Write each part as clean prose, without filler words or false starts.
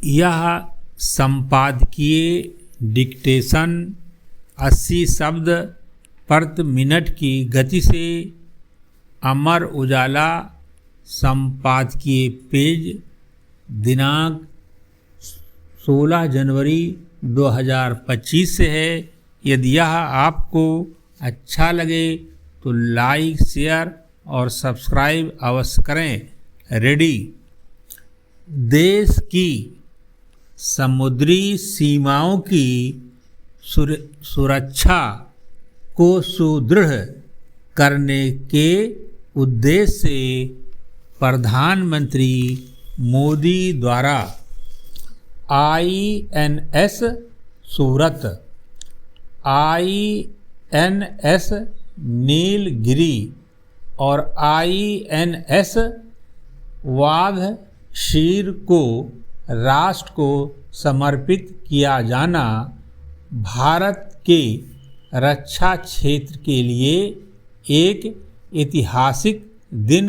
यह संपादकीय डिक्टेशन 80 शब्द प्रति मिनट की गति से अमर उजाला संपादकीय पेज दिनांक 16 जनवरी 2025 से है। यदि यह आपको अच्छा लगे तो लाइक, शेयर और सब्सक्राइब अवश्य करें। रेडी। देश की समुद्री सीमाओं की सुरक्षा को सुदृढ़ करने के उद्देश्य से प्रधानमंत्री मोदी द्वारा INS सूरत, INS नीलगिरी और INS वाघशीर को राष्ट्र को समर्पित किया जाना भारत के रक्षा क्षेत्र के लिए एक ऐतिहासिक दिन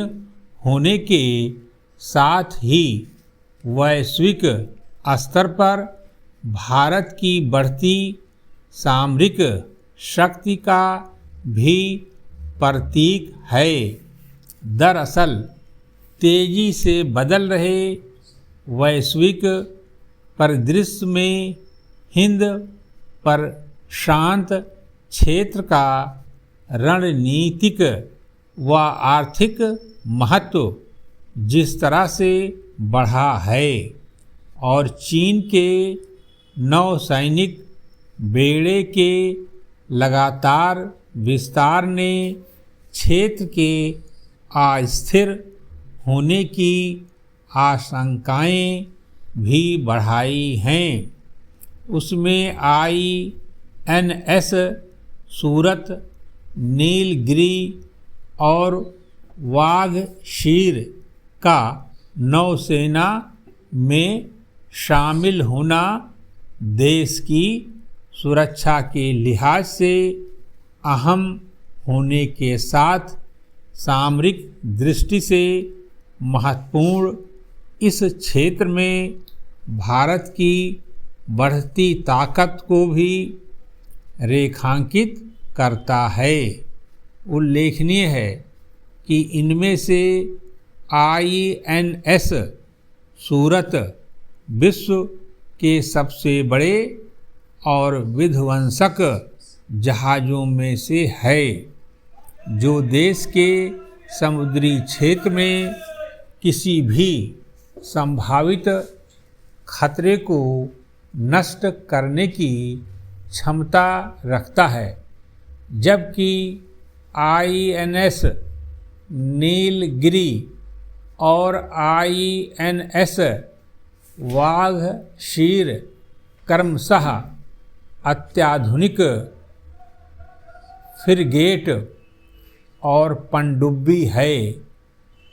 होने के साथ ही वैश्विक स्तर पर भारत की बढ़ती सामरिक शक्ति का भी प्रतीक है। दरअसल तेजी से बदल रहे वैश्विक परिदृश्य में हिंद प्रशांत क्षेत्र का रणनीतिक व आर्थिक महत्व जिस तरह से बढ़ा है और चीन के नौसैनिक बेड़े के लगातार विस्तार ने क्षेत्र के अस्थिर होने की आशंकाएं भी बढ़ाई हैं। उसमें INS सूरत, नीलगिरी और वाघशीर का नौसेना में शामिल होना देश की सुरक्षा के लिहाज से अहम होने के साथ सामरिक दृष्टि से महत्वपूर्ण इस क्षेत्र में भारत की बढ़ती ताकत को भी रेखांकित करता है। उल्लेखनीय है कि इनमें से INS सूरत विश्व के सबसे बड़े और विध्वंसक जहाज़ों में से है, जो देश के समुद्री क्षेत्र में किसी भी संभावित खतरे को नष्ट करने की क्षमता रखता है। जबकि INS नीलगिरी और INS वाघशीर क्रमशः अत्याधुनिक फ्रिगेट और पनडुब्बी है,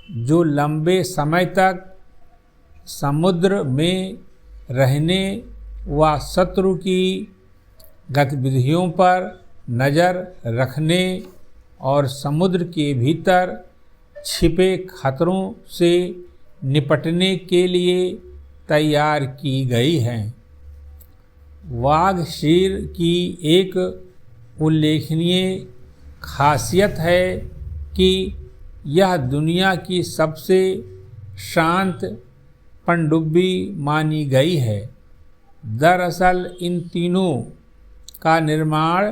जो लंबे समय तक समुद्र में रहने व शत्रु की गतिविधियों पर नज़र रखने और समुद्र के भीतर छिपे खतरों से निपटने के लिए तैयार की गई हैं। वाघशीर की एक उल्लेखनीय खासियत है कि यह दुनिया की सबसे शांत पनडुब्बी मानी गई है। दरअसल इन तीनों का निर्माण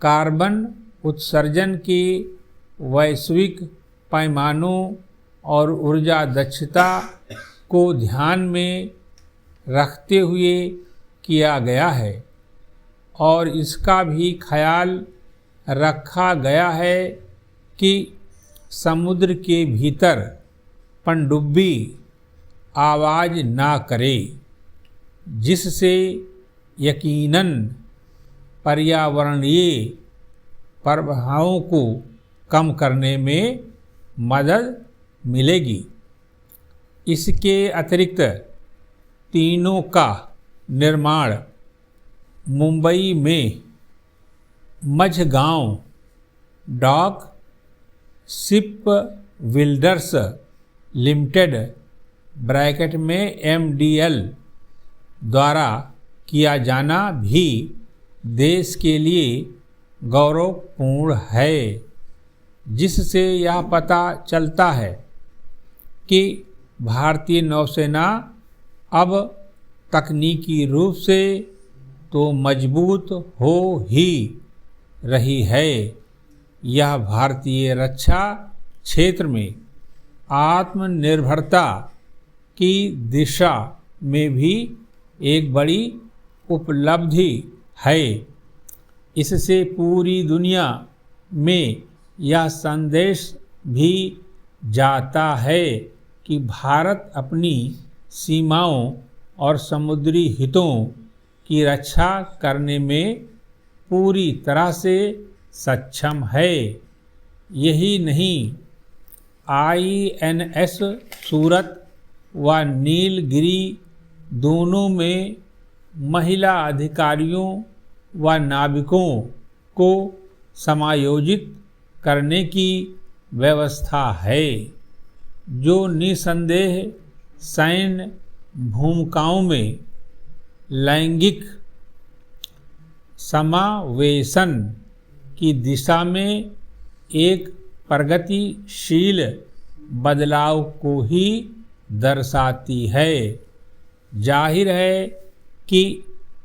कार्बन उत्सर्जन के वैश्विक पैमानों और ऊर्जा दक्षता को ध्यान में रखते हुए किया गया है और इसका भी ख्याल रखा गया है कि समुद्र के भीतर पनडुब्बी आवाज़ ना करे, जिससे यकीनन पर्यावरणीय प्रभावों को कम करने में मदद मिलेगी। इसके अतिरिक्त तीनों का निर्माण मुंबई में Mazagon Dock Shipbuilders Limited (MDL) द्वारा किया जाना भी देश के लिए गौरवपूर्ण है, जिससे यह पता चलता है कि भारतीय नौसेना अब तकनीकी रूप से तो मजबूत हो ही रही है, यह भारतीय रक्षा क्षेत्र में आत्मनिर्भरता की दिशा में भी एक बड़ी उपलब्धि है। इससे पूरी दुनिया में यह संदेश भी जाता है कि भारत अपनी सीमाओं और समुद्री हितों की रक्षा करने में पूरी तरह से सक्षम है। यही नहीं, INS सूरत व नीलगिरी दोनों में महिला अधिकारियों व नाविकों को समायोजित करने की व्यवस्था है, जो निसंदेह सैन्य भूमिकाओं में लैंगिक समावेशन की दिशा में एक प्रगतिशील बदलाव को ही दर्शाती है। जाहिर है कि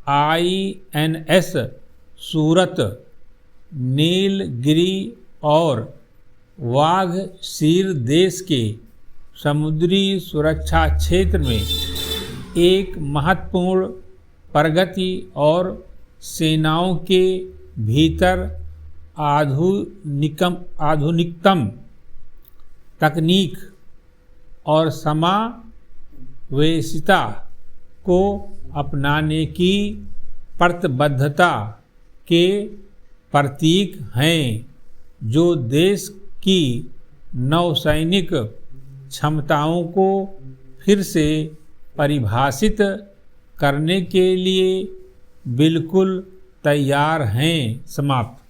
INS सूरत नीलगिरी और वाघ-सीर देश के समुद्री सुरक्षा क्षेत्र में एक महत्वपूर्ण प्रगति और सेनाओं के भीतर आधुनिकतम तकनीक और समावेशिता को अपनाने की प्रतिबद्धता के प्रतीक हैं, जो देश की नौसैनिक क्षमताओं को फिर से परिभाषित करने के लिए बिल्कुल तैयार हैं। समाप्त।